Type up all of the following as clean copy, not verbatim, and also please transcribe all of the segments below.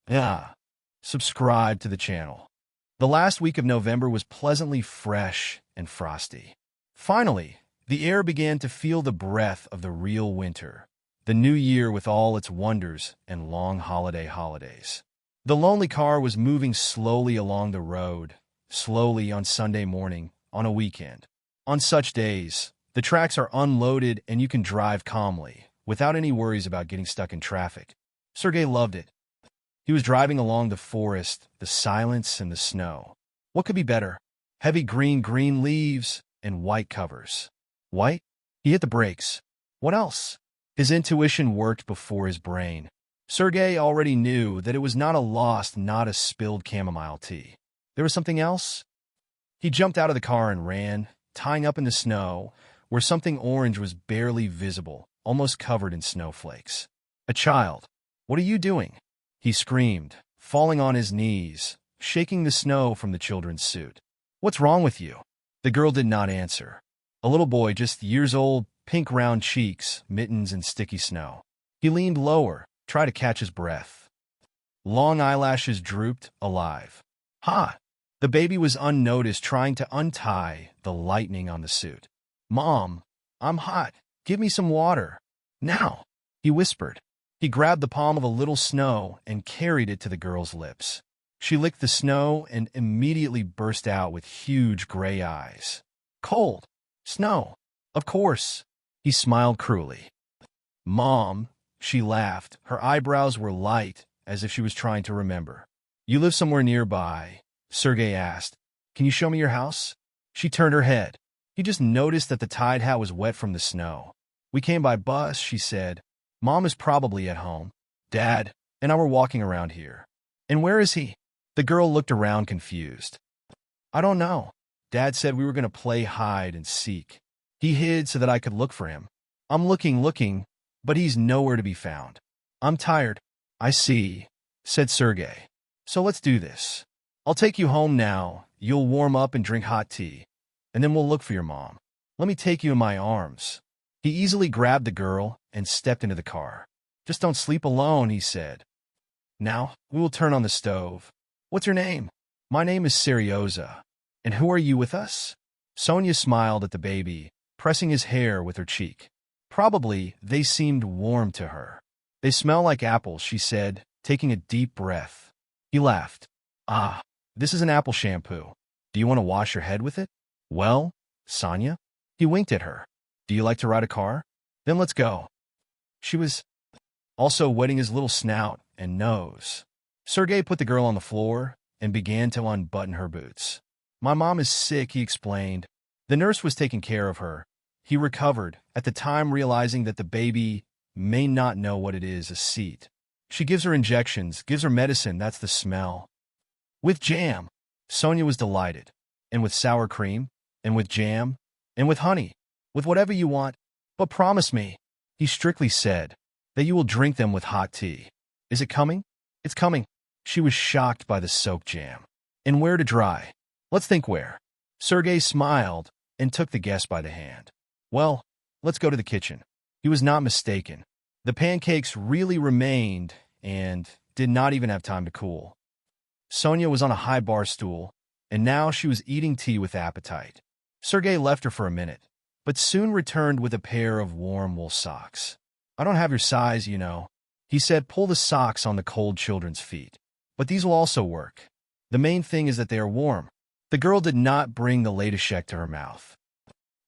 Yeah, subscribe to the channel. The last week of November was pleasantly fresh and frosty. Finally, the air began to feel the breath of the real winter, the new year with all its wonders and long holidays. The lonely car was moving slowly along the road, slowly on Sunday morning, on a weekend. On such days, the tracks are unloaded and you can drive calmly, without any worries about getting stuck in traffic. Sergei loved it. He was driving along the forest, the silence and the snow. What could be better? Heavy green leaves and white covers. White? He hit the brakes. What else? His intuition worked before his brain. Sergei already knew that it was not a lost, not a spilled chamomile tea. There was something else? He jumped out of the car and ran, tying up in the snow, where something orange was barely visible, almost covered in snowflakes. A child. What are you doing? He screamed, falling on his knees, shaking the snow from the children's suit. What's wrong with you? The girl did not answer. A little boy, just years old, pink round cheeks, mittens and sticky snow. He leaned lower, tried to catch his breath. Long eyelashes drooped, alive. Ha! The baby was unnoticed, trying to untie the lightning on the suit. Mom, I'm hot. Give me some water. Now, he whispered. He grabbed the palm of a little snow and carried it to the girl's lips. She licked the snow and immediately burst out with huge gray eyes. Cold. Snow. Of course. He smiled cruelly. Mom, she laughed. Her eyebrows were light, as if she was trying to remember. You live somewhere nearby? Sergei asked. Can you show me your house? She turned her head. He just noticed that the Tide hat was wet from the snow. We came by bus, she said. Mom is probably at home. Dad and I were walking around here. And where is he? The girl looked around confused. I don't know. Dad said we were going to play hide and seek. He hid so that I could look for him. I'm looking, but he's nowhere to be found. I'm tired. I see, said Sergei. So let's do this. I'll take you home now. You'll warm up and drink hot tea. And then we'll look for your mom. Let me take you in my arms. He easily grabbed the girl and stepped into the car. Just don't sleep alone, he said. Now, we will turn on the stove. What's your name? My name is Serioza. And who are you with us? Sonia smiled at the baby, pressing his hair with her cheek. Probably they seemed warm to her. They smell like apples, she said, taking a deep breath. He laughed. Ah, this is an apple shampoo. Do you want to wash your head with it? Well, Sonia? He winked at her. Do you like to ride a car? Then let's go. She was also wetting his little snout and nose. Sergei put the girl on the floor and began to unbutton her boots. My mom is sick, he explained. The nurse was taking care of her. He recovered, at the time realizing that the baby may not know what it is, a seat. She gives her injections, gives her medicine, that's the smell. With jam. Sonia was delighted. And with sour cream, and with jam, and with honey, with whatever you want. But promise me, he strictly said, that you will drink them with hot tea. Is it coming? It's coming. She was shocked by the soaked jam. And where to dry? Let's think where. Sergei smiled and took the guest by the hand. Well, let's go to the kitchen. He was not mistaken. The pancakes really remained and did not even have time to cool. Sonia was on a high bar stool, and now she was eating tea with appetite. Sergei left her for a minute, but soon returned with a pair of warm wool socks. I don't have your size, you know. He said, pull the socks on the cold children's feet. But these will also work. The main thing is that they are warm. The girl did not bring the Ladishek to her mouth.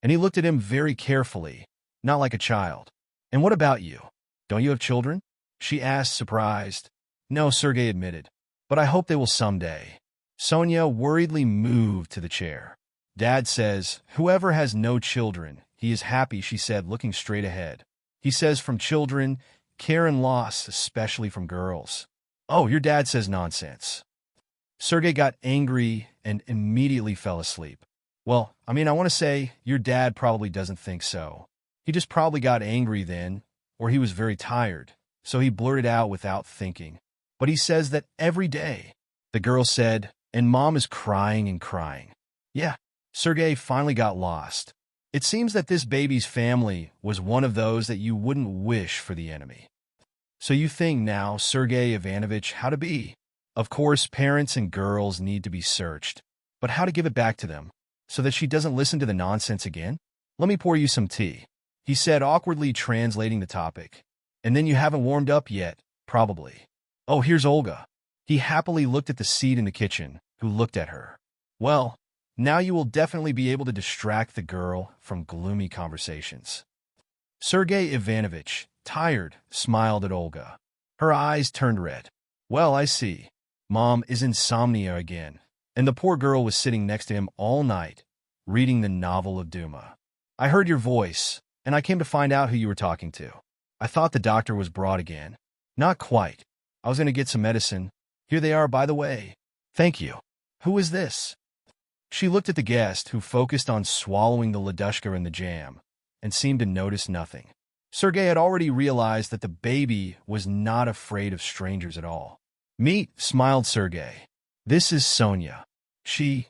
And he looked at him very carefully, not like a child. And what about you? Don't you have children? She asked, surprised. No, Sergei admitted. But I hope they will someday. Sonia worriedly moved to the chair. Dad says, whoever has no children, he is happy, she said, looking straight ahead. He says from children, care and loss, especially from girls. Oh, your dad says nonsense. Sergei got angry and immediately fell asleep. Well, I want to say your dad probably doesn't think so. He just probably got angry then, or he was very tired, so he blurted out without thinking. But he says that every day. The girl said, and Mom is crying and crying. Yeah, Sergei finally got lost. It seems that this baby's family was one of those that you wouldn't wish for the enemy. So you think now, Sergey Ivanovich, how to be? Of course, parents and girls need to be searched. But how to give it back to them, so that she doesn't listen to the nonsense again? Let me pour you some tea, he said, awkwardly translating the topic. And then you haven't warmed up yet, probably. Oh, here's Olga. He happily looked at the seat in the kitchen, who looked at her. Well, now you will definitely be able to distract the girl from gloomy conversations. Sergey Ivanovich, tired, smiled at Olga. Her eyes turned red. Well, I see. Mom is insomnia again. And the poor girl was sitting next to him all night, reading the novel of Duma. I heard your voice, and I came to find out who you were talking to. I thought the doctor was brought again. Not quite. I was going to get some medicine. Here they are, by the way. Thank you. Who is this? She looked at the guest, who focused on swallowing the ladushka and the jam, and seemed to notice nothing. Sergey had already realized that the baby was not afraid of strangers at all. Meet, smiled Sergey. This is Sonia. She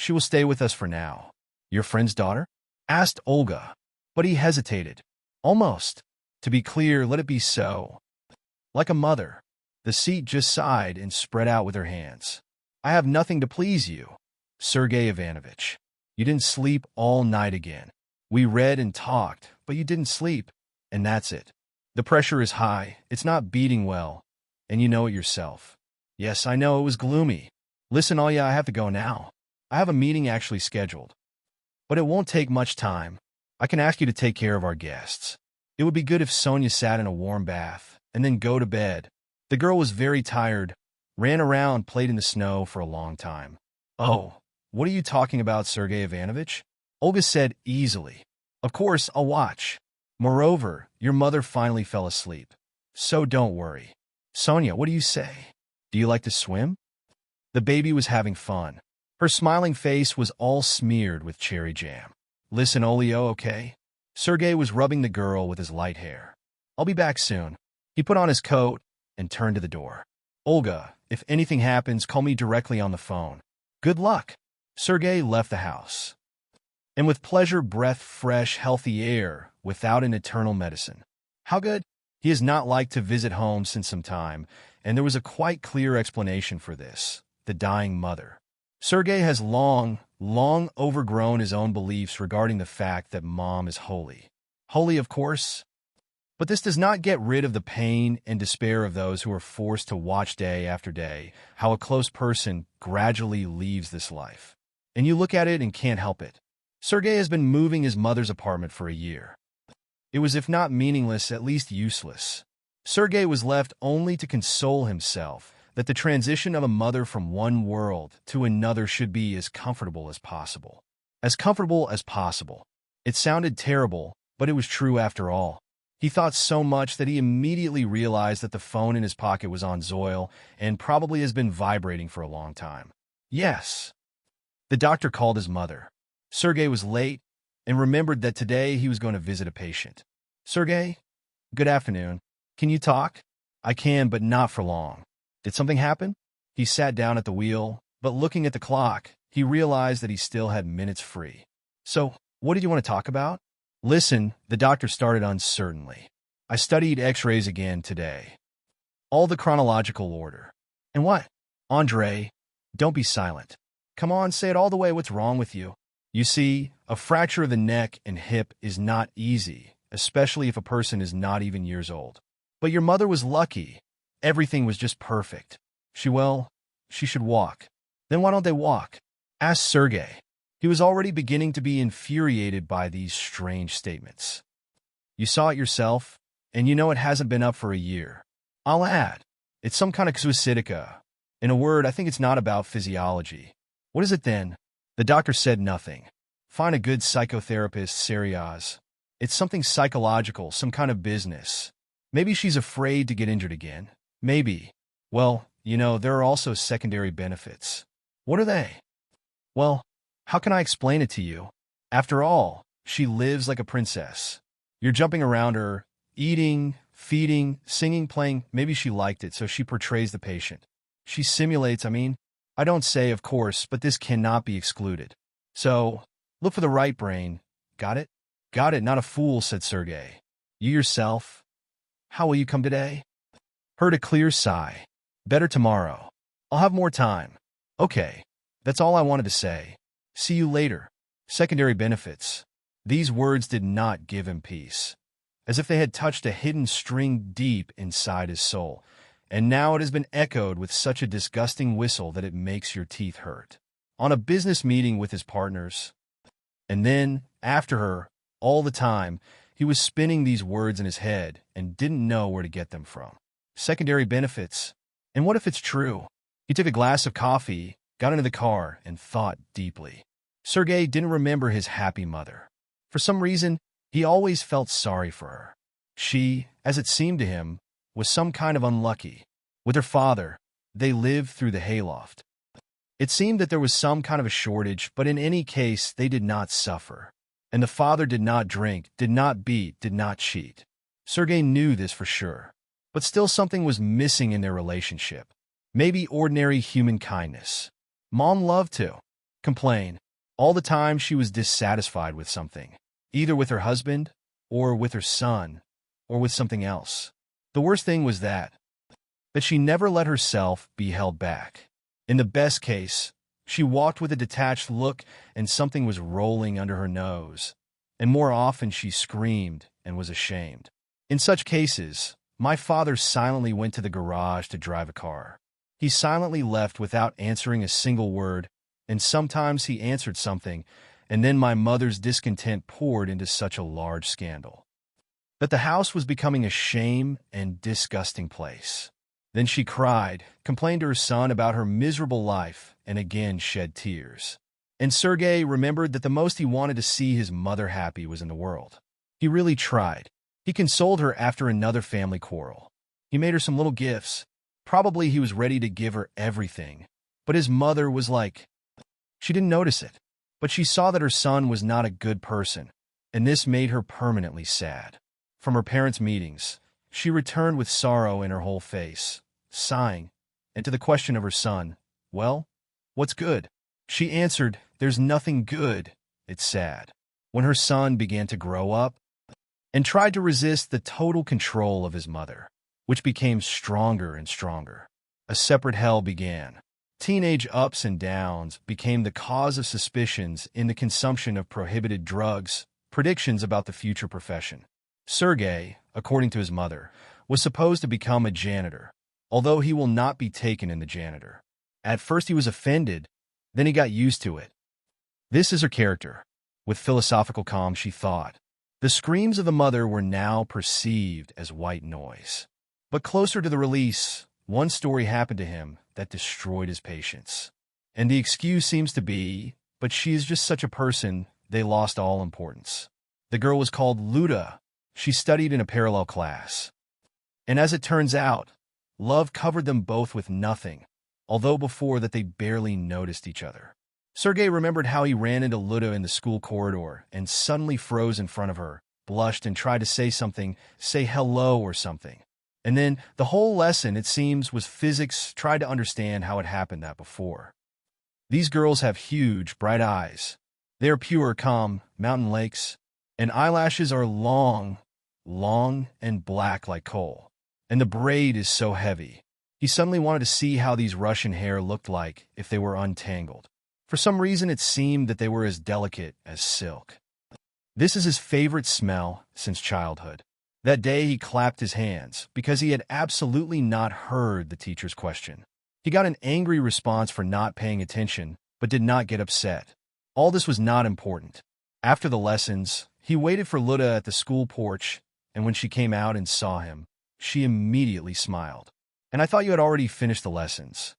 will stay with us for now. Your friend's daughter? Asked Olga. But he hesitated. Almost. To be clear, let it be so. Like a mother. The seat just sighed and spread out with her hands. I have nothing to please you, Sergey Ivanovich. You didn't sleep all night again. We read and talked, but you didn't sleep, and that's it. The pressure is high, it's not beating well, and you know it yourself. Yes, I know it was gloomy. Listen, Olya, I have to go now. I have a meeting actually scheduled. But it won't take much time. I can ask you to take care of our guests. It would be good if Sonia sat in a warm bath, and then go to bed. The girl was very tired, ran around, played in the snow for a long time. Oh, what are you talking about, Sergey Ivanovich? Olga said easily. Of course, I'll watch. Moreover, your mother finally fell asleep. So don't worry. Sonia, what do you say? Do you like to swim? The baby was having fun. Her smiling face was all smeared with cherry jam. Listen, Olio, okay? Sergey was rubbing the girl with his light hair. I'll be back soon. He put on his coat and turned to the door. Olga, if anything happens, call me directly on the phone. Good luck. Sergey left the house. And with pleasure breathed fresh, healthy air without an eternal medicine. How good? He has not liked to visit home since some time, and there was a quite clear explanation for this: the dying mother. Sergey has long overgrown his own beliefs regarding the fact that mom is holy. Holy, of course, but this does not get rid of the pain and despair of those who are forced to watch day after day how a close person gradually leaves this life. And you look at it and can't help it. Sergey has been moving his mother's apartment for a year. It was, if not meaningless, at least useless. Sergey was left only to console himself that the transition of a mother from one world to another should be as comfortable as possible. As comfortable as possible. It sounded terrible, but it was true after all. He thought so much that he immediately realized that the phone in his pocket was on Zoil and probably has been vibrating for a long time. Yes. The doctor called his mother. Sergey was late and remembered that today he was going to visit a patient. Sergey, good afternoon. Can you talk? I can, but not for long. Did something happen? He sat down at the wheel, but looking at the clock, he realized that he still had minutes free. So, what did you want to talk about? Listen, the doctor started uncertainly. I studied x-rays again today. All the chronological order. And what? Andre, don't be silent. Come on, say it all the way. What's wrong with you? You see, a fracture of the neck and hip is not easy, especially if a person is not even years old. But your mother was lucky. Everything was just perfect. She should walk. Then why don't they walk? Asked Sergey. He was already beginning to be infuriated by these strange statements. You saw it yourself, and you know it hasn't been up for a year. I'll add, it's some kind of suicidica. In a word, I think it's not about physiology. What is it then? The doctor said nothing. Find a good psychotherapist, Seriaz. It's something psychological, some kind of business. Maybe she's afraid to get injured again. Maybe. Well, you know, there are also secondary benefits. What are they? Well, how can I explain it to you? After all, she lives like a princess. You're jumping around her, eating, feeding, singing, playing. Maybe she liked it, so she portrays the patient. She simulates, I don't say, of course, but this cannot be excluded. So, look for the right brain. Got it? Got it, not a fool, said Sergey. You yourself? How will you come today? Heard a clear sigh. Better tomorrow. I'll have more time. Okay. That's all I wanted to say. See you later. Secondary benefits. These words did not give him peace, as if they had touched a hidden string deep inside his soul, and now it has been echoed with such a disgusting whistle that it makes your teeth hurt. On a business meeting with his partners, and then, after her, all the time, he was spinning these words in his head and didn't know where to get them from. Secondary benefits. And what if it's true? He took a glass of coffee, got into the car, and thought deeply. Sergei didn't remember his happy mother. For some reason, he always felt sorry for her. She, as it seemed to him, was some kind of unlucky. With her father, they lived through the hayloft. It seemed that there was some kind of a shortage, but in any case, they did not suffer. And the father did not drink, did not beat, did not cheat. Sergei knew this for sure. But still something was missing in their relationship. Maybe ordinary human kindness. Mom loved to complain. All the time she was dissatisfied with something, either with her husband, or with her son, or with something else. The worst thing was that she never let herself be held back. In the best case, she walked with a detached look and something was rolling under her nose, and more often she screamed and was ashamed. In such cases, my father silently went to the garage to drive a car. He silently left without answering a single word, and sometimes he answered something, and then my mother's discontent poured into such a large scandal that the house was becoming a shame and disgusting place. Then she cried, complained to her son about her miserable life, and again shed tears. And Sergei remembered that the most he wanted to see his mother happy was in the world. He really tried. He consoled her after another family quarrel. He made her some little gifts. Probably he was ready to give her everything. But his mother was like, she didn't notice it. But she saw that her son was not a good person, and this made her permanently sad. From her parents' meetings, she returned with sorrow in her whole face, sighing, and to the question of her son, well, what's good? She answered, there's nothing good, it's sad. When her son began to grow up and tried to resist the total control of his mother, which became stronger and stronger, a separate hell began. Teenage ups and downs became the cause of suspicions in the consumption of prohibited drugs, predictions about the future profession. Sergei, according to his mother, was supposed to become a janitor, although he will not be taken in the janitor. At first he was offended, then he got used to it. This is her character. With philosophical calm, she thought. The screams of the mother were now perceived as white noise. But closer to the release, one story happened to him that destroyed his patience. And the excuse seems to be, but she is just such a person, they lost all importance. The girl was called Luda. She studied in a parallel class. And as it turns out, love covered them both with nothing, although before that they barely noticed each other. Sergei remembered how he ran into Luda in the school corridor and suddenly froze in front of her, blushed and tried to say something, say hello or something. And then the whole lesson, it seems, was physics, tried to understand how it happened that before. These girls have huge, bright eyes. They are pure, calm, mountain lakes, and eyelashes are long and black like coal. And the braid is so heavy. He suddenly wanted to see how these Russian hair looked like if they were untangled. For some reason, it seemed that they were as delicate as silk. This is his favorite smell since childhood. That day, he clapped his hands because he had absolutely not heard the teacher's question. He got an angry response for not paying attention, but did not get upset. All this was not important. After the lessons, he waited for Luda at the school porch, and when she came out and saw him, she immediately smiled. And I thought you had already finished the lessons.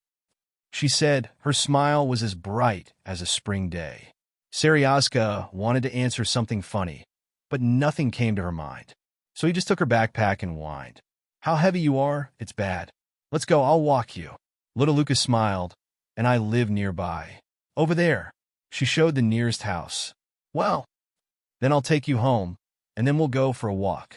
She said her smile was as bright as a spring day. Seryaska wanted to answer something funny, but nothing came to her mind. So he just took her backpack and whined. How heavy you are, it's bad. Let's go, I'll walk you. Little Lucas smiled, and I live nearby. Over there. She showed the nearest house. Well, then I'll take you home, and then we'll go for a walk.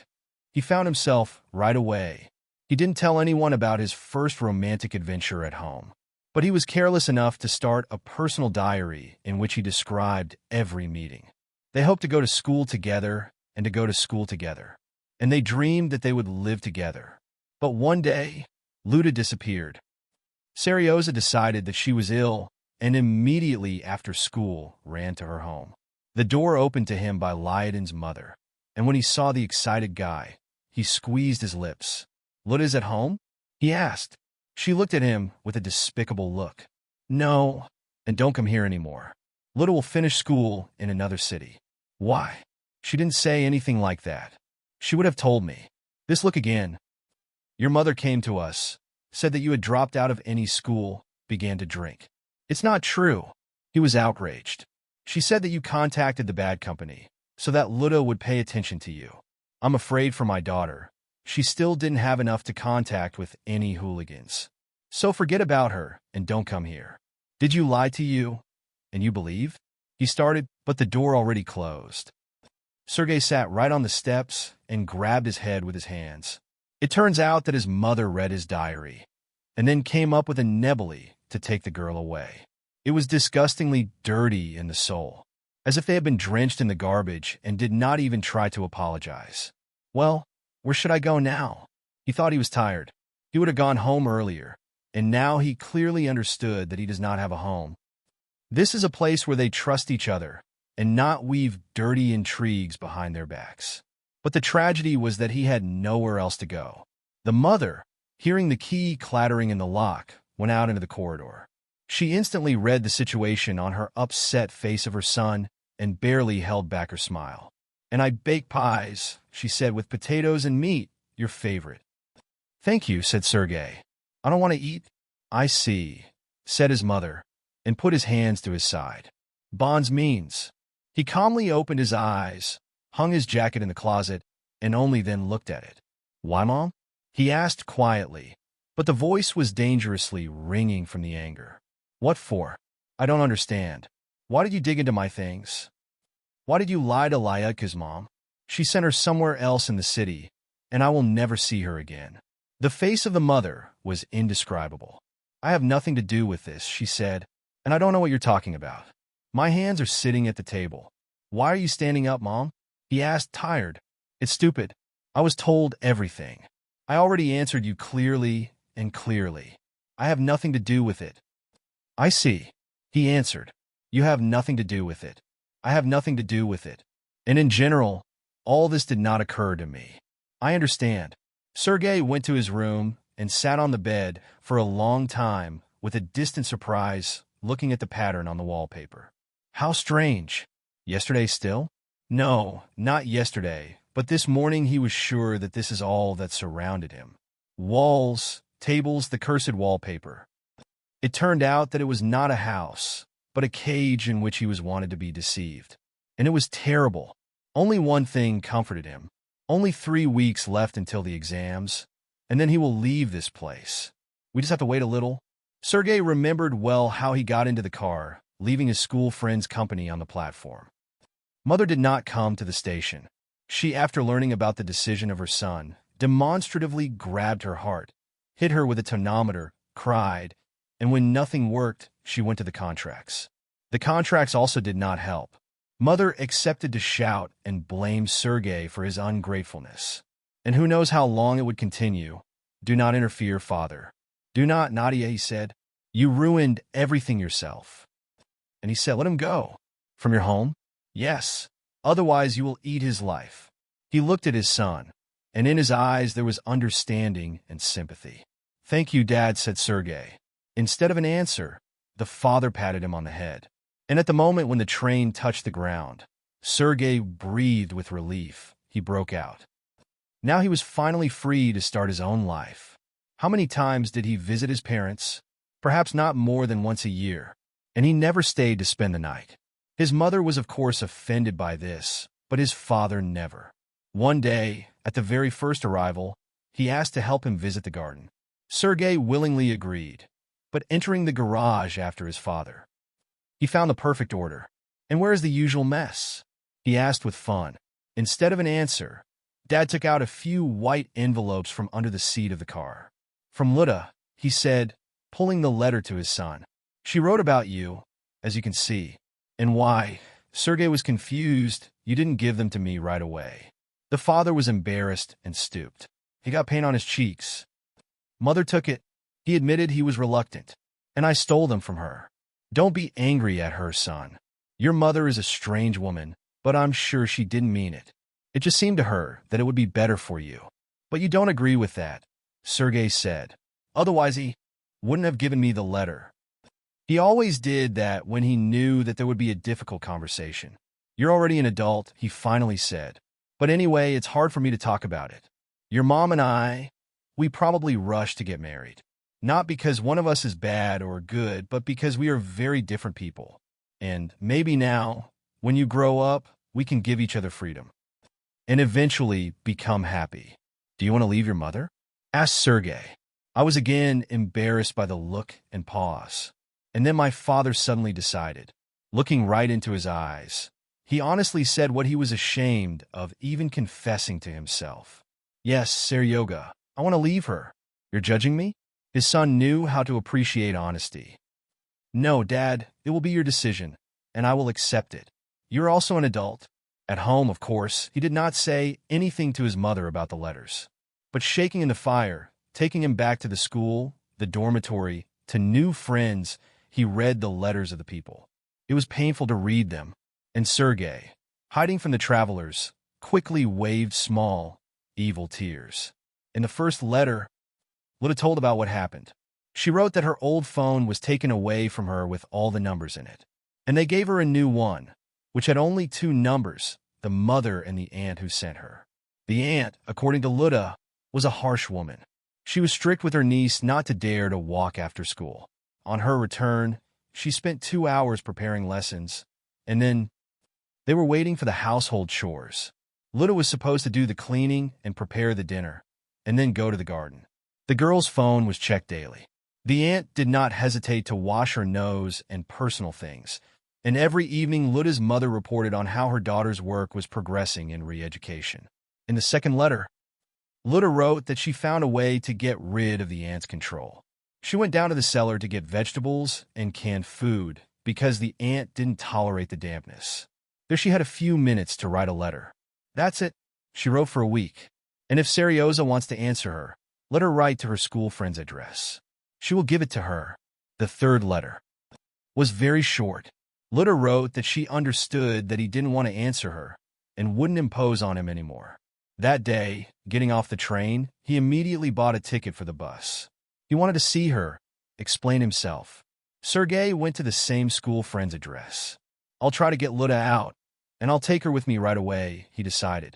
He found himself right away. He didn't tell anyone about his first romantic adventure at home, but he was careless enough to start a personal diary in which he described every meeting. They hoped to go to school together and to go to school together, and they dreamed that they would live together. But one day, Luda disappeared. Serioza decided that she was ill and immediately after school ran to her home. The door opened to him by Lyodin's mother, and when he saw the excited guy, he squeezed his lips. "Luda's at home?" he asked. She looked at him with a despicable look. "No, and don't come here anymore. Luda will finish school in another city." "Why?" "She didn't say anything like that. She would have told me." "This look again." "Your mother came to us, said that you had dropped out of any school, began to drink." "It's not true." He was outraged. "She said that you contacted the bad company, so that Luda would pay attention to you. I'm afraid for my daughter. She still didn't have enough to contact with any hooligans. So forget about her and don't come here." "Did you lie to you? And you believe?" He started, but the door already closed. Sergei sat right on the steps and grabbed his head with his hands. It turns out that his mother read his diary, and then came up with a nebulae to take the girl away. It was disgustingly dirty in the soul, as if they had been drenched in the garbage and did not even try to apologize. "Well, where should I go now?" He thought he was tired. He would have gone home earlier, and now he clearly understood that he does not have a home. This is a place where they trust each other and not weave dirty intrigues behind their backs. But the tragedy was that he had nowhere else to go. The mother, hearing the key clattering in the lock, went out into the corridor. She instantly read the situation on her upset face of her son and barely held back her smile. "And I bake pies," she said, "with potatoes and meat, your favorite." "Thank you," said Sergei. "I don't want to eat." "I see," said his mother, and put his hands to his side. "Bonds means." He calmly opened his eyes, hung his jacket in the closet, and only then looked at it. "Why, Mom?" he asked quietly, but the voice was dangerously ringing from the anger. "What for?" "I don't understand. Why did you dig into my things? Why did you lie to Lyudka's mom? She sent her somewhere else in the city, and I will never see her again." The face of the mother was indescribable. "I have nothing to do with this," she said, "and I don't know what you're talking about. My hands are sitting at the table." "Why are you standing up, Mom?" he asked, tired. "It's stupid. I was told everything. I already answered you clearly and clearly. I have nothing to do with it." "I see," he answered. "You have nothing to do with it. I have nothing to do with it. And in general, all this did not occur to me. I understand." Sergei went to his room and sat on the bed for a long time with a distant surprise, looking at the pattern on the wallpaper. How strange. Yesterday still? No, not yesterday, but this morning he was sure that this is all that surrounded him. Walls, tables, the cursed wallpaper. It turned out that it was not a house, but a cage in which he was wanted to be deceived. And it was terrible. Only one thing comforted him. Only 3 weeks left until the exams, and then he will leave this place. We just have to wait a little. Sergei remembered well how he got into the car, leaving his school friend's company on the platform. Mother did not come to the station. She, after learning about the decision of her son, demonstratively grabbed her heart, hit her with a tonometer, cried, and when nothing worked, she went to the contracts. The contracts also did not help. Mother accepted to shout and blame Sergei for his ungratefulness. And who knows how long it would continue. "Do not interfere, father. Do not, Nadia," he said. "You ruined everything yourself." And he said, "Let him go." "From your home?" "Yes. Otherwise you will eat his life." He looked at his son, and in his eyes there was understanding and sympathy. "Thank you, Dad," said Sergei. Instead of an answer, the father patted him on the head. And at the moment when the train touched the ground, Sergei breathed with relief. He broke out. Now he was finally free to start his own life. How many times did he visit his parents? Perhaps not more than once a year. And he never stayed to spend the night. His mother was of course offended by this, but his father never. One day, at the very first arrival, he asked to help him visit the garden. Sergei willingly agreed, but entering the garage after his father, he found the perfect order. "And where is the usual mess?" he asked with fun. Instead of an answer, Dad took out a few white envelopes from under the seat of the car. "From Luda," he said, pulling the letter to his son. "She wrote about you, as you can see." "And why?" Sergei was confused. "You didn't give them to me right away." The father was embarrassed and stooped. He got paint on his cheeks. Mother took it. He admitted he was reluctant. And I stole them from her. Don't be angry at her, son. Your mother is a strange woman, but I'm sure she didn't mean it. It just seemed to her that it would be better for you. But you don't agree with that, Sergei said. Otherwise he wouldn't have given me the letter. He always did that when he knew that there would be a difficult conversation. You're already an adult, he finally said. But anyway, it's hard for me to talk about it. Your mom and I, we probably rushed to get married. Not because one of us is bad or good, but because we are very different people. And maybe now, when you grow up, we can give each other freedom. And eventually become happy. Do you want to leave your mother? Asked Sergei. I was again embarrassed by the look and pause. And then my father suddenly decided, looking right into his eyes. He honestly said what he was ashamed of even confessing to himself. Yes, Seryoga, I want to leave her. You're judging me? His son knew how to appreciate honesty. No, Dad, it will be your decision, and I will accept it. You're also an adult. At home, of course, he did not say anything to his mother about the letters. But shaking in the fire, taking him back to the school, the dormitory, to new friends, he read the letters of the people. It was painful to read them, and Sergei, hiding from the travelers, quickly waved small, evil tears. In the first letter, Lida told about what happened. She wrote that her old phone was taken away from her with all the numbers in it, and they gave her a new one, which had only 2 numbers, the mother and the aunt who sent her. The aunt, according to Lida, was a harsh woman. She was strict with her niece not to dare to walk after school. On her return, she spent 2 hours preparing lessons, and then they were waiting for the household chores. Lida was supposed to do the cleaning and prepare the dinner, and then go to the garden. The girl's phone was checked daily. The aunt did not hesitate to wash her nose and personal things, and every evening Lida's mother reported on how her daughter's work was progressing in re-education. In the second letter, Lida wrote that she found a way to get rid of the aunt's control. She went down to the cellar to get vegetables and canned food because the aunt didn't tolerate the dampness. There she had a few minutes to write a letter. That's it, she wrote for a week. And if Seryoza wants to answer her, let her write to her school friend's address. She will give it to her. The third letter was very short. Lida wrote that she understood that he didn't want to answer her and wouldn't impose on him anymore. That day, getting off the train, he immediately bought a ticket for the bus. He wanted to see her, explain himself. Sergei went to the same school friend's address. I'll try to get Lida out, and I'll take her with me right away, he decided.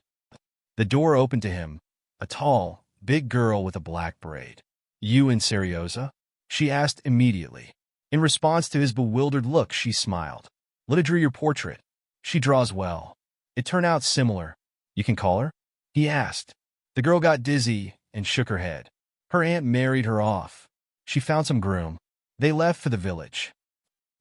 The door opened to him, a tall, big girl with a black braid. You and Seryoza? She asked immediately. In response to his bewildered look, she smiled. Lida drew your portrait. She draws well. It turned out similar. You can call her? He asked. The girl got dizzy and shook her head. Her aunt married her off. She found some groom. They left for the village.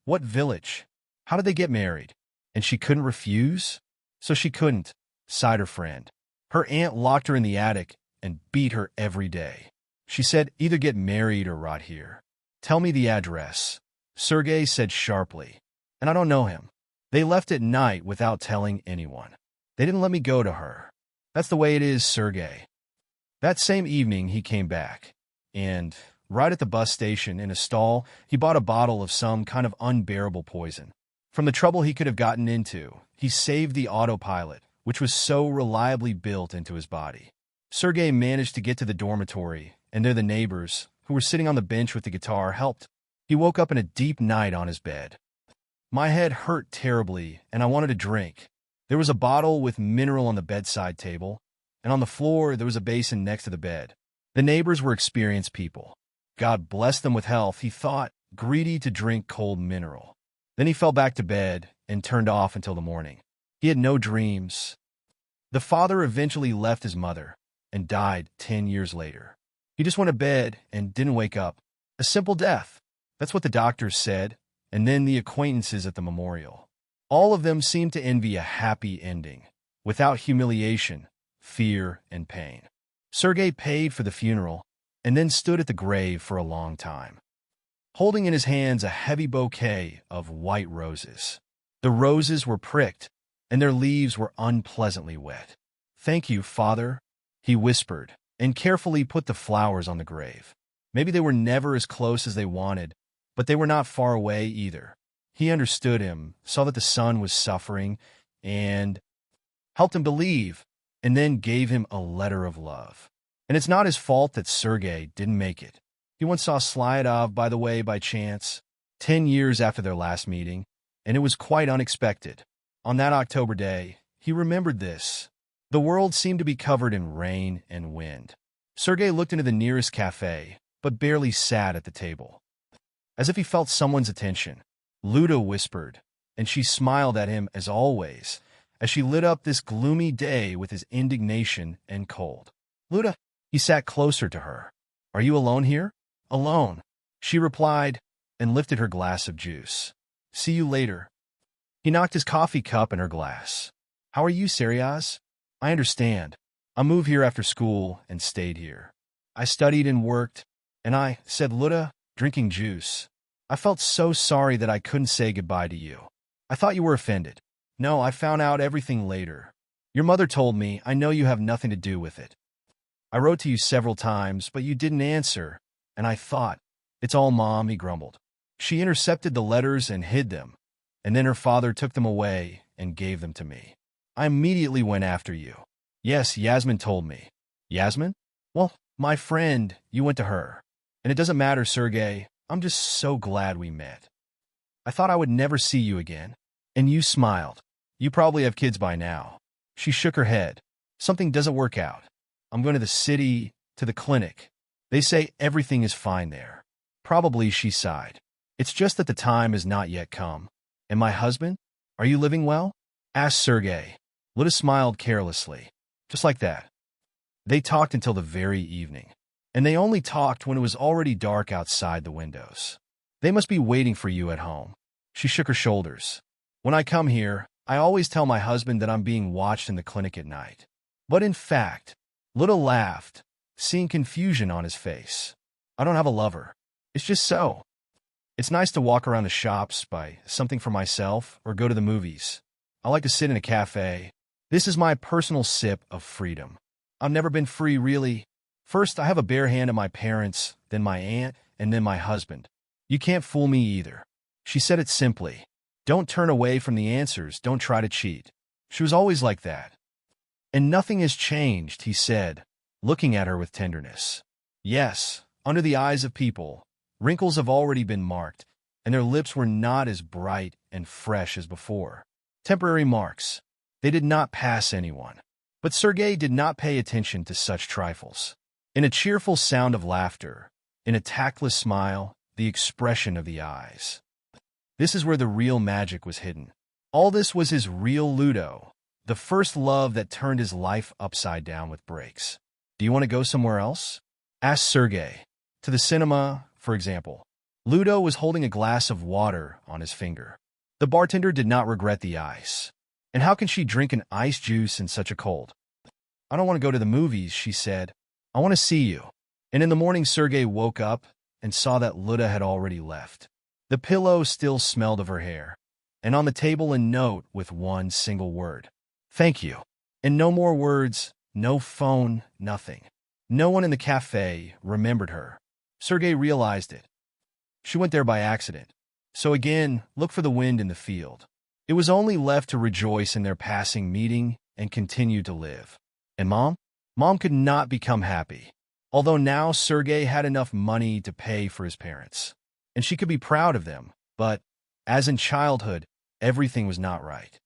What village? How did they get married? And she couldn't refuse? So she couldn't, sighed her friend. Her aunt locked her in the attic and beat her every day. She said, either get married or rot here. Tell me the address, Sergei said sharply. And I don't know him. They left at night without telling anyone. They didn't let me go to her. That's the way it is, Sergei. That same evening, he came back. And right at the bus station, in a stall, he bought a bottle of some kind of unbearable poison. From the trouble he could have gotten into, he saved the autopilot, which was so reliably built into his body. Sergei managed to get to the dormitory, and there the neighbors, who were sitting on the bench with the guitar, helped. He woke up in a deep night on his bed. My head hurt terribly, and I wanted a drink. There was a bottle with mineral on the bedside table, and on the floor there was a basin next to the bed. The neighbors were experienced people. God bless them with health, he thought, greedy to drink cold mineral. Then he fell back to bed and turned off until the morning. He had no dreams. The father eventually left his mother and died 10 years later. He just went to bed and didn't wake up. A simple death. That's what the doctors said, and then the acquaintances at the memorial. All of them seemed to envy a happy ending, without humiliation, fear, and pain. Sergei paid for the funeral and then stood at the grave for a long time, holding in his hands a heavy bouquet of white roses. The roses were pricked, and their leaves were unpleasantly wet. Thank you, Father, he whispered, and carefully put the flowers on the grave. Maybe they were never as close as they wanted, but they were not far away either. He understood him, saw that the son was suffering, and helped him believe, and then gave him a letter of love. And it's not his fault that Sergei didn't make it. He once saw Slyadov, by the way, by chance, 10 years after their last meeting, and it was quite unexpected. On that October day, he remembered this. The world seemed to be covered in rain and wind. Sergei looked into the nearest cafe, but barely sat at the table. As if he felt someone's attention, Luda whispered, and she smiled at him as always, as she lit up this gloomy day with his indignation and cold. Luda, he sat closer to her. Are you alone here? Alone, she replied, and lifted her glass of juice. See you later. He knocked his coffee cup in her glass. How are you, Seriaz? I understand. I moved here after school and stayed here. I studied and worked, and I, said Luda, drinking juice. I felt so sorry that I couldn't say goodbye to you. I thought you were offended. No, I found out everything later. Your mother told me. I know you have nothing to do with it. I wrote to you several times, but you didn't answer, and I thought, it's all Mom, he grumbled. She intercepted the letters and hid them, and then her father took them away and gave them to me. I immediately went after you. Yes, Yasmin told me. Yasmin? Well, my friend, you went to her. And it doesn't matter, Sergei. I'm just so glad we met. I thought I would never see you again. And you smiled. You probably have kids by now. She shook her head. Something doesn't work out. I'm going to the city, to the clinic. They say everything is fine there. Probably, she sighed. It's just that the time has not yet come. And my husband? Are you living well? Asked Sergei. Luda smiled carelessly. Just like that. They talked until the very evening. And they only talked when it was already dark outside the windows. They must be waiting for you at home. She shook her shoulders. When I come here, I always tell my husband that I'm being watched in the clinic at night. But in fact, Luda laughed, seeing confusion on his face. I don't have a lover. It's just so. It's nice to walk around the shops, buy something for myself, or go to the movies. I like to sit in a cafe. This is my personal sip of freedom. I've never been free, really. First, I have a bare hand at my parents, then my aunt, and then my husband. You can't fool me either. She said it simply. Don't turn away from the answers. Don't try to cheat. She was always like that. And nothing has changed, he said, looking at her with tenderness. Yes, under the eyes of people, wrinkles have already been marked, and their lips were not as bright and fresh as before. Temporary marks. They did not pass anyone. But Sergei did not pay attention to such trifles. In a cheerful sound of laughter, in a tactless smile, the expression of the eyes. This is where the real magic was hidden. All this was his real Ludo, the first love that turned his life upside down with breaks. Do you want to go somewhere else? Asked Sergei. To the cinema, for example. Ludo was holding a glass of water on his finger. The bartender did not regret the ice. And how can she drink an ice juice in such a cold? I don't want to go to the movies, she said. I want to see you. And in the morning, Sergei woke up and saw that Luda had already left. The pillow still smelled of her hair, and on the table a note with one single word. Thank you. And no more words, no phone, nothing. No one in the cafe remembered her. Sergei realized it. She went there by accident. So again, look for the wind in the field. It was only left to rejoice in their passing meeting and continue to live. And Mom? Mom could not become happy, although now Sergei had enough money to pay for his parents. And she could be proud of them, but, as in childhood, everything was not right.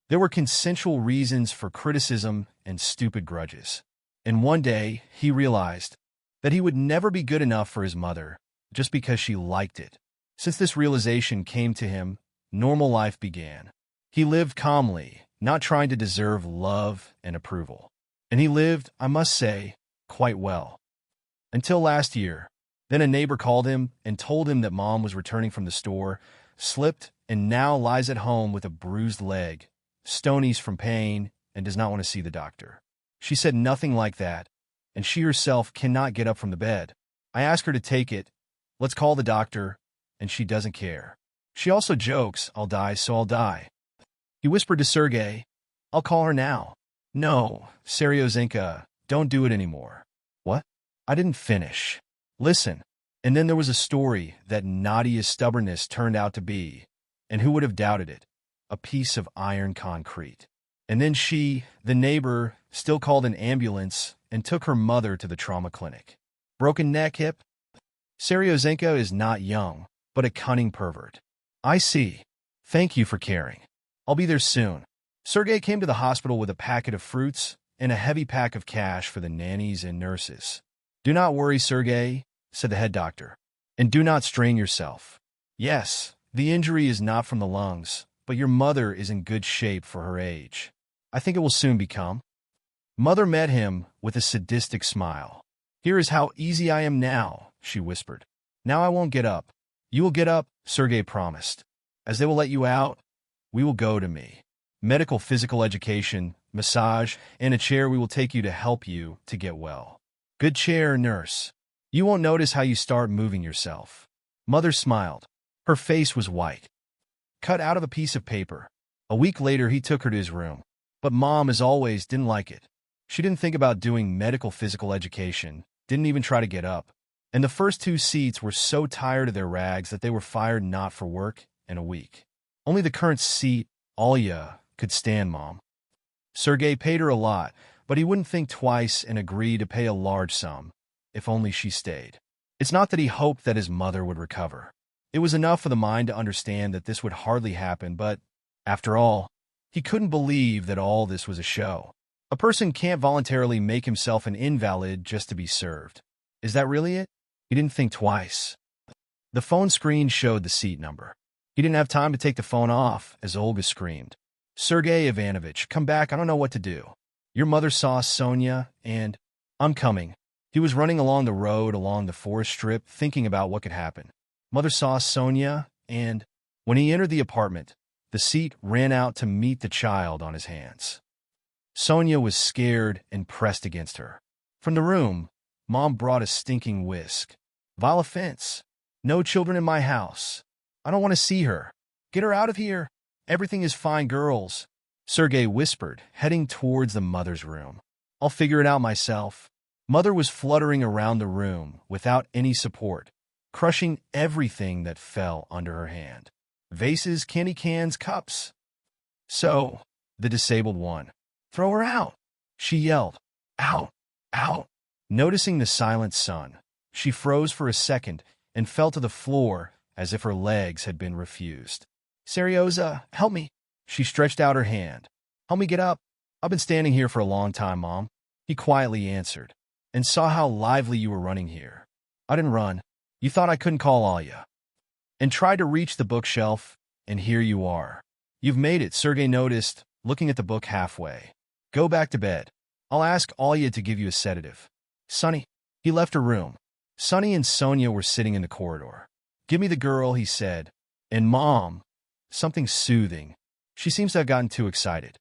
There were consensual reasons for criticism and stupid grudges. And one day, he realized that he would never be good enough for his mother just because she liked it. Since this realization came to him, normal life began. He lived calmly, not trying to deserve love and approval. And he lived, I must say, quite well. Until last year. Then a neighbor called him and told him that Mom was returning from the store, slipped, and now lies at home with a bruised leg, stonies from pain, and does not want to see the doctor. She said nothing like that, and she herself cannot get up from the bed. I ask her to take it. Let's call the doctor, and she doesn't care. She also jokes, I'll die, so I'll die. He whispered to Sergei, I'll call her now. No, Seryozenka, don't do it anymore. What? I didn't finish. Listen. And then there was a story that Nadia's stubbornness turned out to be, and who would have doubted it, a piece of iron concrete. And then she, the neighbor, still called an ambulance and took her mother to the trauma clinic. Broken neck, hip? Seryozenko is not young, but a cunning pervert. I see. Thank you for caring. I'll be there soon. Sergei came to the hospital with a packet of fruits and a heavy pack of cash for the nannies and nurses. Do not worry, Sergei, said the head doctor, and do not strain yourself. Yes, the injury is not from the lungs, but your mother is in good shape for her age. I think it will soon become. Mother met him with a sadistic smile. Here is how easy I am now, she whispered. Now I won't get up. You will get up, Sergei promised. As they will let you out, we will go to me. Medical physical education, massage, and a chair we will take you to help you to get well. Good chair, nurse. You won't notice how you start moving yourself. Mother smiled. Her face was white. Cut out of a piece of paper. A week later, he took her to his room. But Mom, as always, didn't like it. She didn't think about doing medical physical education, didn't even try to get up. And the first two seats were so tired of their rags that they were fired not for work in a week. Only the current seat, Alya, could stand Mom. Sergei paid her a lot, but he wouldn't think twice and agree to pay a large sum, if only she stayed. It's not that he hoped that his mother would recover. It was enough for the mind to understand that this would hardly happen, but, after all, he couldn't believe that all this was a show. A person can't voluntarily make himself an invalid just to be served. Is that really it? He didn't think twice. The phone screen showed the seat number. He didn't have time to take the phone off as Olga screamed. Sergei Ivanovich, come back, I don't know what to do. Your mother saw Sonia, and I'm coming. He was running along the road along the forest strip, thinking about what could happen. Mother saw Sonia, and when he entered the apartment, the seat ran out to meet the child on his hands. Sonia was scared and pressed against her. From the room, Mom brought a stinking whisk. Vile offense. No children in my house. I don't want to see her. Get her out of here. Everything is fine, girls. Sergei whispered, heading towards the mother's room. I'll figure it out myself. Mother was fluttering around the room without any support, crushing everything that fell under her hand. Vases, candy cans, cups. So, the disabled one. Throw her out, she yelled. Out, out. Noticing the silent son, she froze for a second and fell to the floor as if her legs had been refused. Seryoza, help me. She stretched out her hand. Help me get up. I've been standing here for a long time, Mom. He quietly answered, and saw how lively you were running here. I didn't run. You thought I couldn't call Alya. And tried to reach the bookshelf, and here you are. You've made it, Sergei noticed, looking at the book halfway. Go back to bed. I'll ask Alya to give you a sedative. Sonny. He left her room. Sonny and Sonia were sitting in the corridor. Give me the girl, he said. And Mom. Something soothing. She seems to have gotten too excited.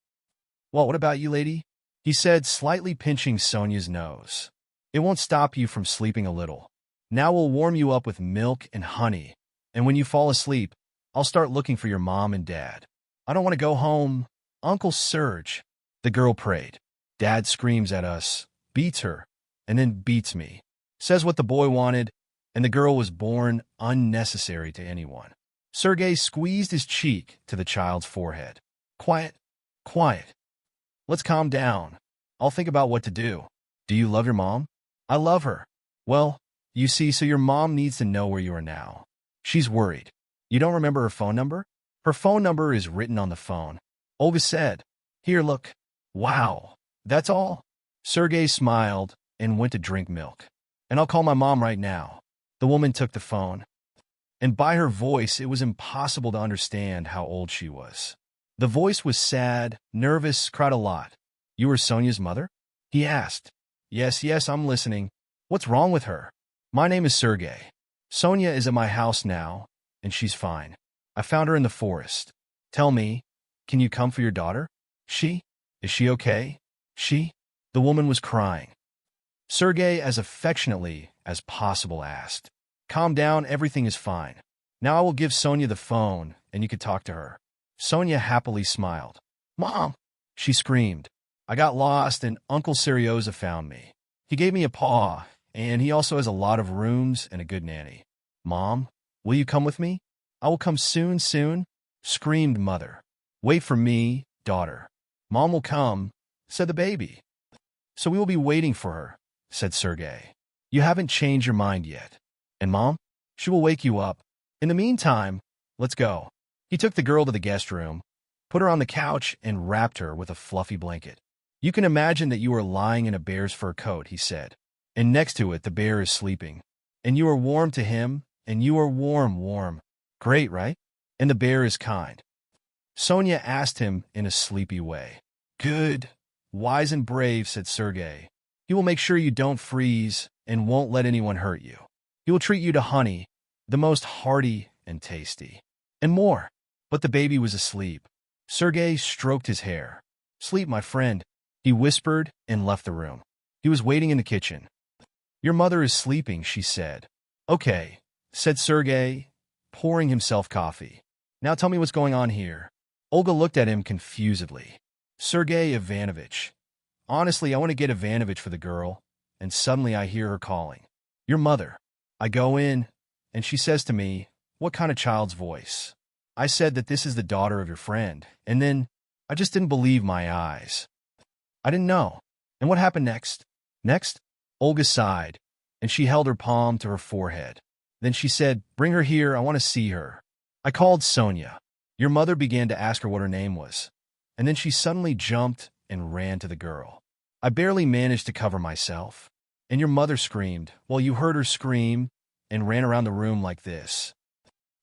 Well, what about you, lady? He said, slightly pinching Sonia's nose. It won't stop you from sleeping a little. Now we'll warm you up with milk and honey. And when you fall asleep, I'll start looking for your mom and dad. I don't want to go home. Uncle Serge. The girl prayed. Dad screams at us, beats her, and then beats me. Says what the boy wanted, and the girl was born unnecessary to anyone. Sergei squeezed his cheek to the child's forehead. Quiet, quiet. Let's calm down. I'll think about what to do. Do you love your mom? I love her. Well, you see, so your mom needs to know where you are now. She's worried. You don't remember her phone number? Her phone number is written on the phone. Olga said, Here, look. Wow, that's all? Sergei smiled and went to drink milk. And I'll call my mom right now. The woman took the phone. And by her voice, it was impossible to understand how old she was. The voice was sad, nervous, cried a lot. You were Sonia's mother? He asked. Yes, I'm listening. What's wrong with her? My name is Sergei. Sonia is at my house now, and she's fine. I found her in the forest. Tell me, can you come for your daughter? Is she okay? The woman was crying. Sergei, as affectionately as possible, asked. Calm down, everything is fine. Now I will give Sonia the phone, and you can talk to her. Sonia happily smiled. Mom, she screamed. I got lost, and Uncle Seryoza found me. He gave me a paw, and he also has a lot of rooms and a good nanny. Mom, will you come with me? I will come soon, soon, screamed Mother. Wait for me, daughter. Mom will come, said the baby. So we will be waiting for her, said Sergei. You haven't changed your mind yet. And Mom? She will wake you up. In the meantime, let's go. He took the girl to the guest room, put her on the couch, and wrapped her with a fluffy blanket. You can imagine that you are lying in a bear's fur coat, he said. And next to it, the bear is sleeping. And you are warm to him, and you are warm, warm. Great, right? And the bear is kind. Sonia asked him in a sleepy way. Good, wise and brave, said Sergei. He will make sure you don't freeze and won't let anyone hurt you. He will treat you to honey, the most hearty and tasty, and more. But the baby was asleep. Sergei stroked his hair. Sleep, my friend, he whispered and left the room. He was waiting in the kitchen. Your mother is sleeping, she said. Okay, said Sergei, pouring himself coffee. Now tell me what's going on here. Olga looked at him confusedly. Sergei Ivanovich. Honestly, I want to get Ivanovich for the girl, and suddenly I hear her calling. Your mother. I go in, and she says to me, what kind of child's voice? I said that this is the daughter of your friend, and then I just didn't believe my eyes. I didn't know. And what happened next? Next? Olga sighed, and she held her palm to her forehead. Then she said, bring her here, I want to see her. I called Sonia. Your mother began to ask her what her name was, and then she suddenly jumped and ran to the girl. I barely managed to cover myself. And your mother screamed. Well, you heard her scream and ran around the room like this.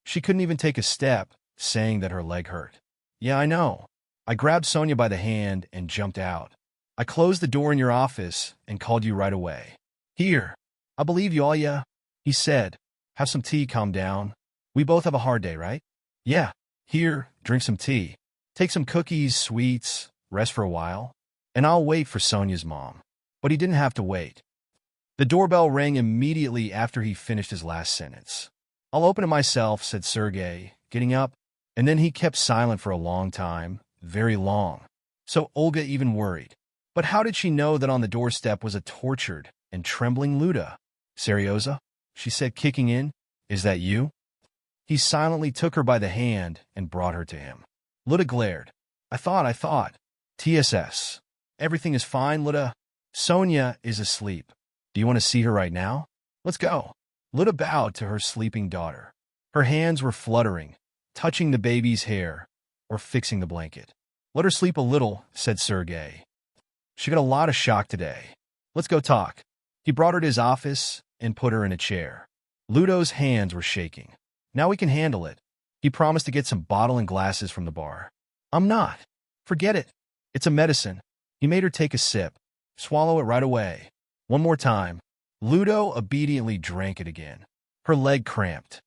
She couldn't even take a step, saying that her leg hurt. Yeah, I know. I grabbed Sonia by the hand and jumped out. I closed the door in your office and called you right away. Here. I believe you, Olya, he said. Have some tea, calm down. We both have a hard day, right? Yeah. Here, drink some tea. Take some cookies, sweets, rest for a while. And I'll wait for Sonia's mom. But he didn't have to wait. The doorbell rang immediately after he finished his last sentence. I'll open it myself, said Sergei, getting up, and then he kept silent for a long time, very long. So Olga even worried. But how did she know that on the doorstep was a tortured and trembling Luda? Seryoza, she said, kicking in. Is that you? He silently took her by the hand and brought her to him. Luda glared. I thought. TSS. Everything is fine, Luda. Sonia is asleep. Do you want to see her right now? Let's go. Luda bowed to her sleeping daughter. Her hands were fluttering, touching the baby's hair or fixing the blanket. Let her sleep a little, said Sergei. She got a lot of shock today. Let's go talk. He brought her to his office and put her in a chair. Ludo's hands were shaking. Now we can handle it. He promised to get some bottle and glasses from the bar. I'm not. Forget it. It's a medicine. He made her take a sip. Swallow it right away. One more time. Ludo obediently drank it again. Her leg cramped.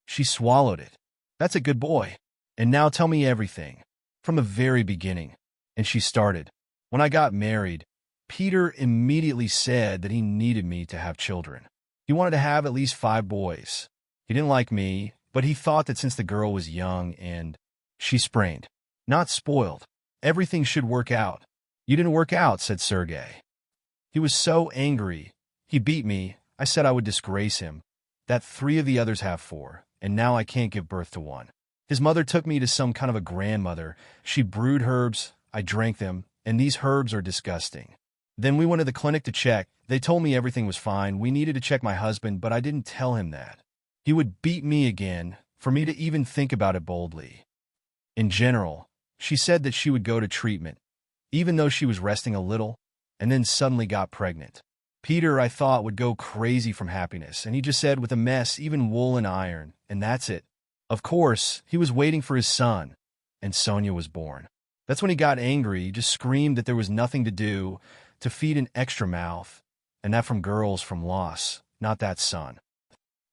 She swallowed it. That's a good boy. And now tell me everything. From the very beginning. And she started. When I got married, Peter immediately said that he needed me to have children. He wanted to have at least 5 boys. He didn't like me, but he thought that since the girl was young and she sprained, not spoiled, everything should work out. You didn't work out, said Sergei. He was so angry. He beat me. I said I would disgrace him, that 3 of the others have 4, and now I can't give birth to 1. His mother took me to some kind of a grandmother. She brewed herbs. I drank them, and these herbs are disgusting. Then we went to the clinic to check. They told me everything was fine. We needed to check my husband, but I didn't tell him that. He would beat me again for me to even think about it boldly. In general, she said that she would go to treatment, even though she was resting a little, and then suddenly got pregnant. Peter, I thought, would go crazy from happiness, and he just said, with a mess, even wool and iron, and that's it. Of course, he was waiting for his son, and Sonia was born. That's when he got angry. He just screamed that there was nothing to do to feed an extra mouth, and that from girls from loss, not that son.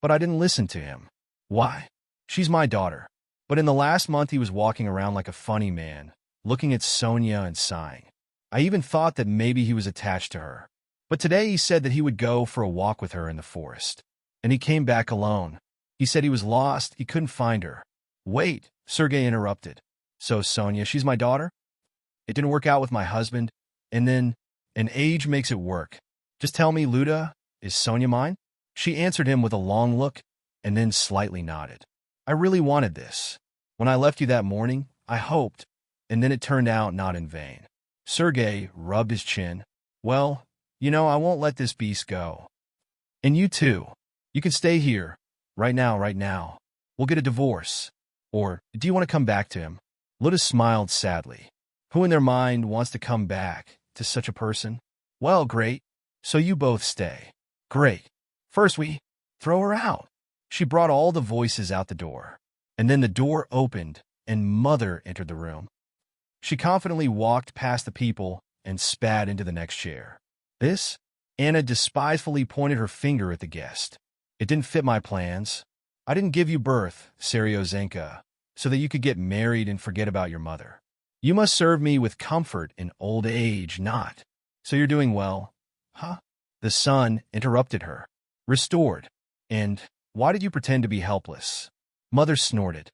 But I didn't listen to him. Why? She's my daughter. But in the last month, he was walking around like a funny man, looking at Sonia and sighing. I even thought that maybe he was attached to her. But today he said that he would go for a walk with her in the forest. And he came back alone. He said he was lost, he couldn't find her. Wait, Sergei interrupted. So Sonia, she's my daughter? It didn't work out with my husband, and then, age makes it work. Just tell me, Luda, is Sonia mine? She answered him with a long look and then slightly nodded. I really wanted this. When I left you that morning, I hoped, and then it turned out not in vain. Sergei rubbed his chin. Well, I won't let this beast go. And you too. You can stay here. Right now. We'll get a divorce. Or, do you want to come back to him? Luda smiled sadly. Who in their mind wants to come back to such a person? Well, great. So you both stay. Great. First we throw her out. She brought all the voices out the door. And then the door opened, and Mother entered the room. She confidently walked past the people and spat into the next chair. This? Anna despisefully pointed her finger at the guest. It didn't fit my plans. I didn't give you birth, Seryozenka, so that you could get married and forget about your mother. You must serve me with comfort in old age, not. So you're doing well. Huh? The son interrupted her. Restored. And why did you pretend to be helpless? Mother snorted.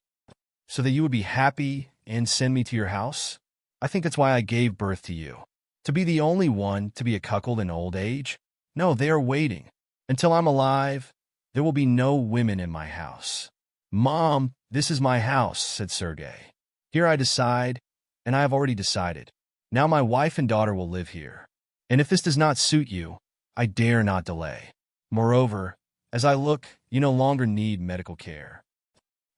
So that you would be happy and send me to your house? I think that's why I gave birth to you. To be the only one to be a cuckold in old age? No, they are waiting. Until I'm alive, there will be no women in my house. Mom, this is my house, said Sergei. Here I decide, and I have already decided. Now my wife and daughter will live here. And if this does not suit you, I dare not delay. Moreover, as I look, you no longer need medical care.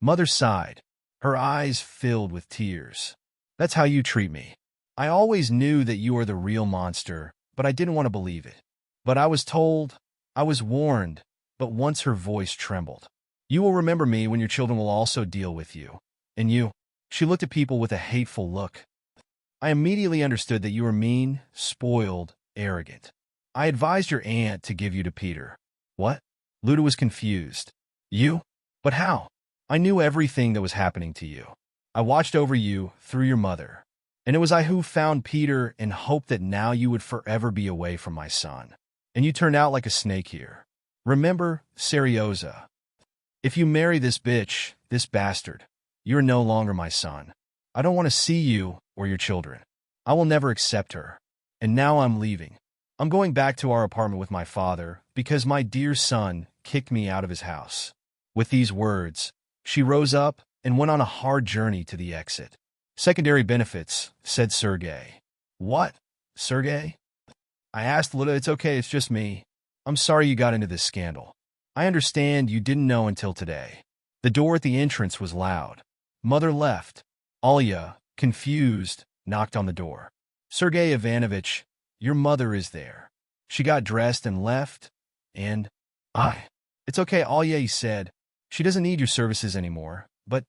Mother sighed, her eyes filled with tears. That's how you treat me. I always knew that you are the real monster, but I didn't want to believe it. But I was told, I was warned, but once her voice trembled. You will remember me when your children will also deal with you. And you? She looked at people with a hateful look. I immediately understood that you were mean, spoiled, arrogant. I advised your aunt to give you to Peter. What? Luda was confused. You? But how? I knew everything that was happening to you. I watched over you through your mother. And it was I who found Peter and hoped that now you would forever be away from my son. And you turned out like a snake here. Remember, Seryoza. If you marry this bitch, this bastard, you're no longer my son. I don't want to see you or your children. I will never accept her. And now I'm leaving. I'm going back to our apartment with my father because my dear son kicked me out of his house. With these words, she rose up and went on a hard journey to the exit. Secondary benefits, said Sergei. What? Sergei? I asked Luda. It's okay, it's just me. I'm sorry you got into this scandal. I understand you didn't know until today. The door at the entrance was loud. Mother left. Alya, confused, knocked on the door. Sergei Ivanovich, your mother is there. She got dressed and left, and It's okay, Alya, he said. She doesn't need your services anymore, but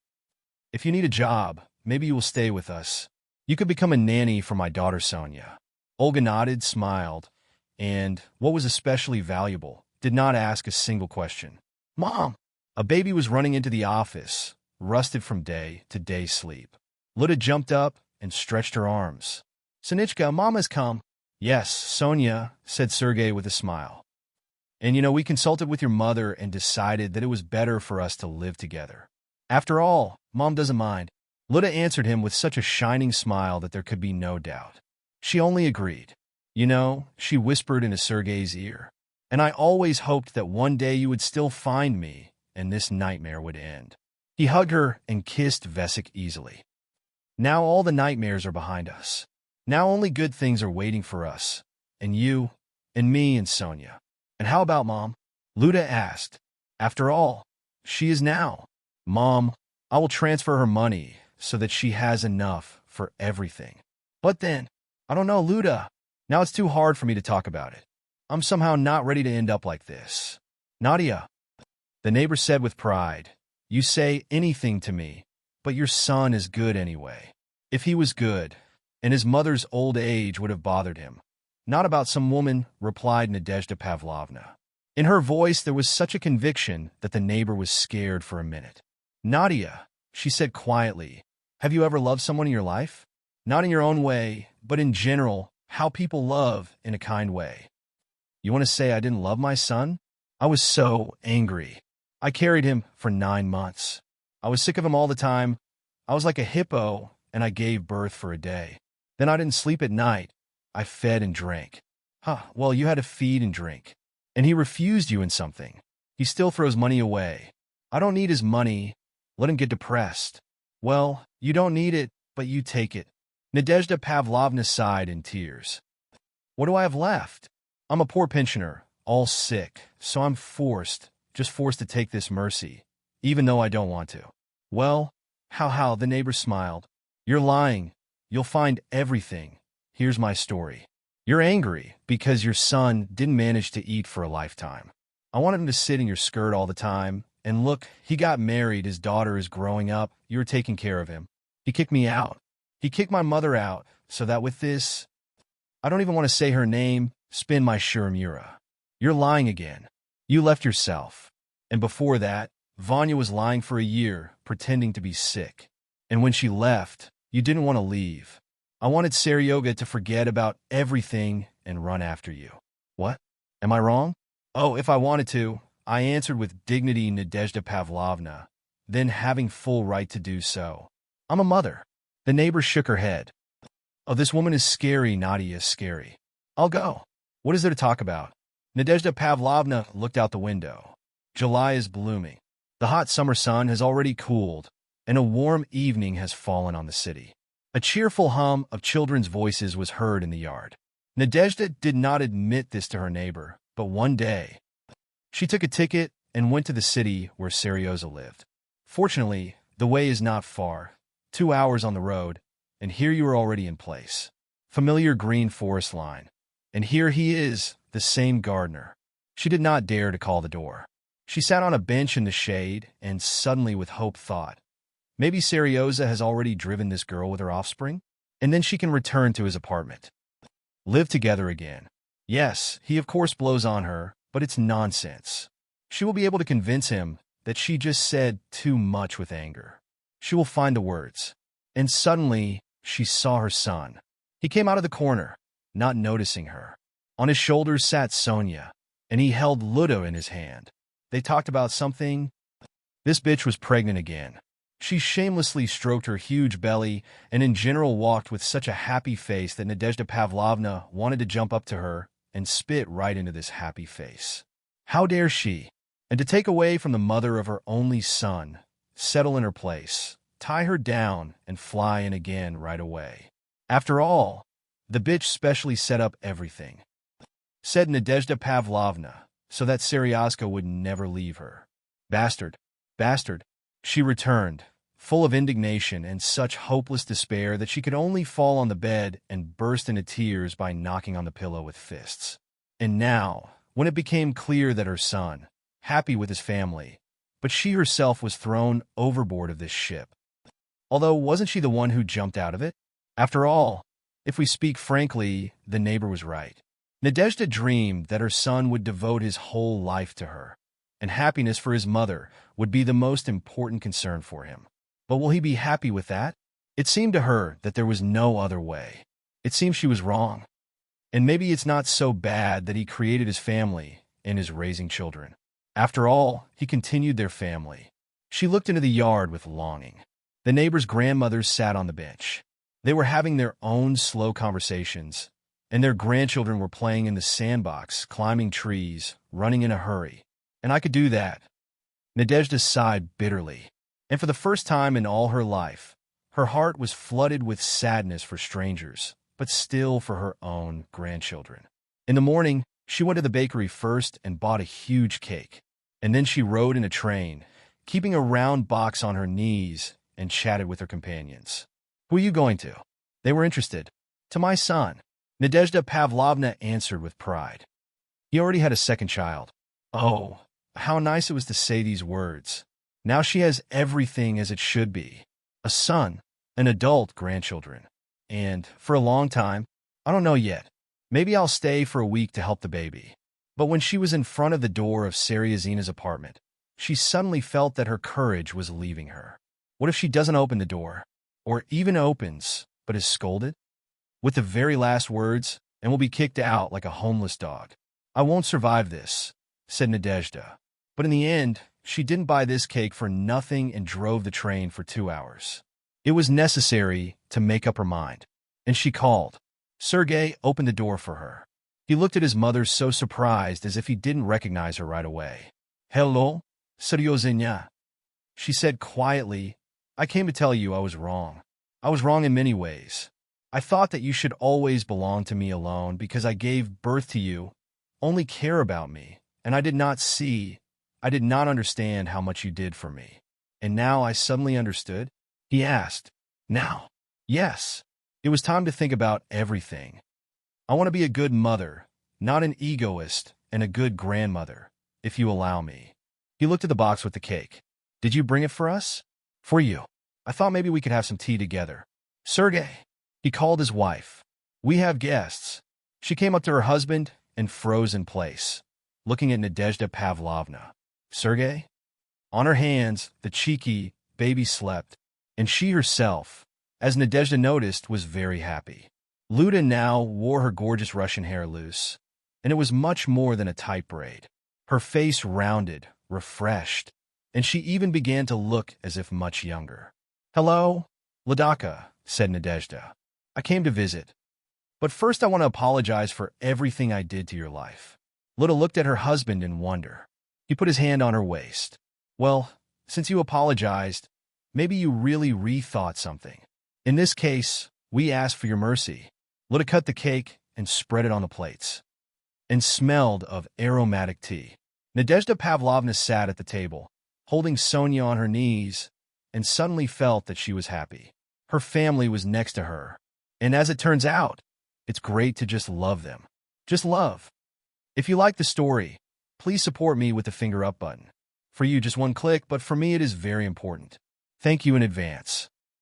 if you need a job, maybe you will stay with us. You could become a nanny for my daughter Sonia. Olga nodded, smiled, and, what was especially valuable, did not ask a single question. Mom! A baby was running into the office, rusted from day-to-day sleep. Luda jumped up and stretched her arms. Sonichka, Mama's come. Yes, Sonia, said Sergei with a smile. And we consulted with your mother and decided that it was better for us to live together. After all, Mom doesn't mind. Luda answered him with such a shining smile that there could be no doubt. She only agreed. She whispered into Sergei's ear. And I always hoped that one day you would still find me, and this nightmare would end. He hugged her and kissed Vesik easily. Now all the nightmares are behind us. Now only good things are waiting for us. And you, and me, and Sonia. And how about Mom? Luda asked. After all, she is now. Mom, I will transfer her money so that she has enough for everything. But then, I don't know, Luda. Now it's too hard for me to talk about it. I'm somehow not ready to end up like this. Nadia, the neighbor said with pride, you say anything to me, but your son is good anyway. If he was good, and his mother's old age would have bothered him. Not about some woman, replied Nadezhda Pavlovna. In her voice there was such a conviction that the neighbor was scared for a minute. Nadia, she said quietly, have you ever loved someone in your life? Not in your own way, but in general, how people love in a kind way. You want to say I didn't love my son? I was so angry. I carried him for 9 months. I was sick of him all the time. I was like a hippo, and I gave birth for a day. Then I didn't sleep at night. I fed and drank. Well, you had to feed and drink. And he refused you in something. He still throws money away. I don't need his money. Let him get depressed. Well, you don't need it, but you take it. Nadezhda Pavlovna sighed in tears. What do I have left? I'm a poor pensioner, all sick, so I'm just forced to take this mercy, even though I don't want to. Well, how, the neighbor smiled. You're lying. You'll find everything. Here's my story. You're angry because your son didn't manage to eat for a lifetime. I wanted him to sit in your skirt all the time, and look, he got married, his daughter is growing up, you were taking care of him. He kicked me out. He kicked my mother out, so that with this, I don't even want to say her name, spin my Shiramura. You're lying again. You left yourself. And before that, Vanya was lying for a year, pretending to be sick. And when she left, you didn't want to leave. I wanted Seryoga to forget about everything and run after you. What? Am I wrong? Oh, if I wanted to, I answered with dignity, Nadezhda Pavlovna, then having full right to do so. I'm a mother. The neighbor shook her head. Oh, this woman is scary, Nadia is scary. I'll go. What is there to talk about? Nadezhda Pavlovna looked out the window. July is blooming. The hot summer sun has already cooled, and a warm evening has fallen on the city. A cheerful hum of children's voices was heard in the yard. Nadezhda did not admit this to her neighbor, but one day, she took a ticket and went to the city where Seryoza lived. Fortunately, the way is not far, 2 hours on the road, and here you are already in place. Familiar green forest line. And here he is, the same gardener. She did not dare to call the door. She sat on a bench in the shade and suddenly with hope thought, maybe Seryoza has already driven this girl with her offspring, and then she can return to his apartment. Live together again. Yes, he of course blows on her, but it's nonsense. She will be able to convince him that she just said too much with anger. She will find the words. And suddenly, she saw her son. He came out of the corner, not noticing her. On his shoulders sat Sonia, and he held Ludo in his hand. They talked about something. This bitch was pregnant again. She shamelessly stroked her huge belly and in general walked with such a happy face that Nadezhda Pavlovna wanted to jump up to her and spit right into this happy face. How dare she? And to take away from the mother of her only son, settle in her place, tie her down, and fly in again right away. After all, the bitch specially set up everything, said Nadezhda Pavlovna, so that Seryozka would never leave her. Bastard, bastard, she returned, full of indignation and such hopeless despair that she could only fall on the bed and burst into tears by knocking on the pillow with fists. And now, when it became clear that her son, happy with his family, but she herself was thrown overboard of this ship. Although wasn't she the one who jumped out of it? After all, if we speak frankly, the neighbor was right. Nadezhda dreamed that her son would devote his whole life to her, and happiness for his mother would be the most important concern for him. But will he be happy with that? It seemed to her that there was no other way. It seemed she was wrong. And maybe it's not so bad that he created his family and is raising children. After all, he continued their family. She looked into the yard with longing. The neighbor's grandmothers sat on the bench. They were having their own slow conversations, and their grandchildren were playing in the sandbox, climbing trees, running in a hurry. And I could do that. Nadezhda sighed bitterly. And for the first time in all her life, her heart was flooded with sadness for strangers, but still for her own grandchildren. In the morning, she went to the bakery first and bought a huge cake. And then she rode in a train, keeping a round box on her knees, and chatted with her companions. Who are you going to? They were interested. To my son. Nadezhda Pavlovna answered with pride. He already had a second child. Oh, how nice it was to say these words. Now she has everything as it should be. A son, an adult, grandchildren. And, for a long time, I don't know yet. Maybe I'll stay for a week to help the baby. But when she was in front of the door of Seryozina's apartment, she suddenly felt that her courage was leaving her. What if she doesn't open the door? Or even opens, but is scolded? With the very last words, and will be kicked out like a homeless dog. I won't survive this, said Nadezhda. But in the end, she didn't buy this cake for nothing and drove the train for 2 hours. It was necessary to make up her mind, and she called. Sergei opened the door for her. He looked at his mother so surprised as if he didn't recognize her right away. Hello, Seriozinha, she said quietly. I came to tell you I was wrong. I was wrong in many ways. I thought that you should always belong to me alone because I gave birth to you, only care about me, and I did not understand how much you did for me. And now I suddenly understood? He asked. Now? Yes. It was time to think about everything. I want to be a good mother, not an egoist, and a good grandmother, if you allow me. He looked at the box with the cake. Did you bring it for us? For you. I thought maybe we could have some tea together. Sergey. He called his wife. We have guests. She came up to her husband and froze in place, looking at Nadezhda Pavlovna. Sergey? On her hands, the cheeky baby slept, and she herself, as Nadezhda noticed, was very happy. Luda now wore her gorgeous Russian hair loose, and it was much more than a tight braid. Her face rounded, refreshed, and she even began to look as if much younger. Hello, Ladaka, said Nadezhda. I came to visit. But first I want to apologize for everything I did to your life. Luda looked at her husband in wonder. He put his hand on her waist. Well, since you apologized, maybe you really rethought something. In this case, we ask for your mercy. Luda cut the cake and spread it on the plates, and smelled of aromatic tea. Nadezhda Pavlovna sat at the table, holding Sonia on her knees, and suddenly felt that she was happy. Her family was next to her, and as it turns out, it's great to just love them. Just love. If you like the story, please support me with the finger up button. For you, just one click, but for me it is very important. Thank you in advance.